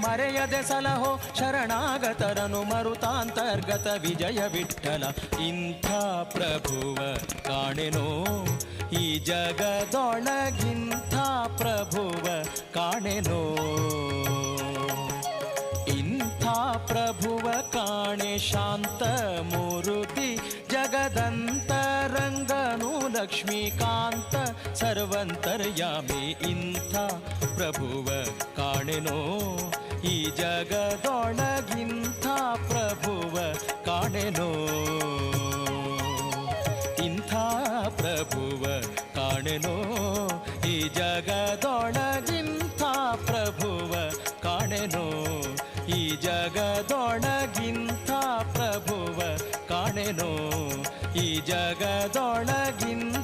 ಮರೆಯದೆ ಸಲಹೋ ಶರಣಾಗತರನು ಮರುತಾಂತರ್ಗತ ವಿಜಯ ವಿಠಲ. ಇಂಥ ಪ್ರಭುವ ಕಾಣೆನೋ ಈ ಜಗದೊಳಗಿಂಥ ಪ್ರಭುವ ಕಾಣೆನೋ. ಇಂಥ ಪ್ರಭುವ ಕಾಣೆ ಶಾಂತ ಮೂರುತಿ ಜಗದಂತರಂಗನು ಲಕ್ಷ್ಮೀಕಾಂತ ಸರ್ವಂತರ್ಯಾಮಿ. ಇಂಥ ಪ್ರಭುವ ಕಾಣೆನೋ ಈ ಜಗದೊಳಗಿಂಥ ಪ್ರಭುವ ಕಾಣೆನೋ. ಇಂಥ ಪ್ರಭುವ ಕಾಣೆನೋ ಈ ಜಗದೊಳಗಿಂಥ ಪ್ರಭುವ ಕಾಣೆನೋ. ಈ ಜಗದೊಳಗಿಂಥ ಪ್ರಭುವ ಕಾಣೆನೋ. ಈ ಜಗದೊಳಗಿಂಥ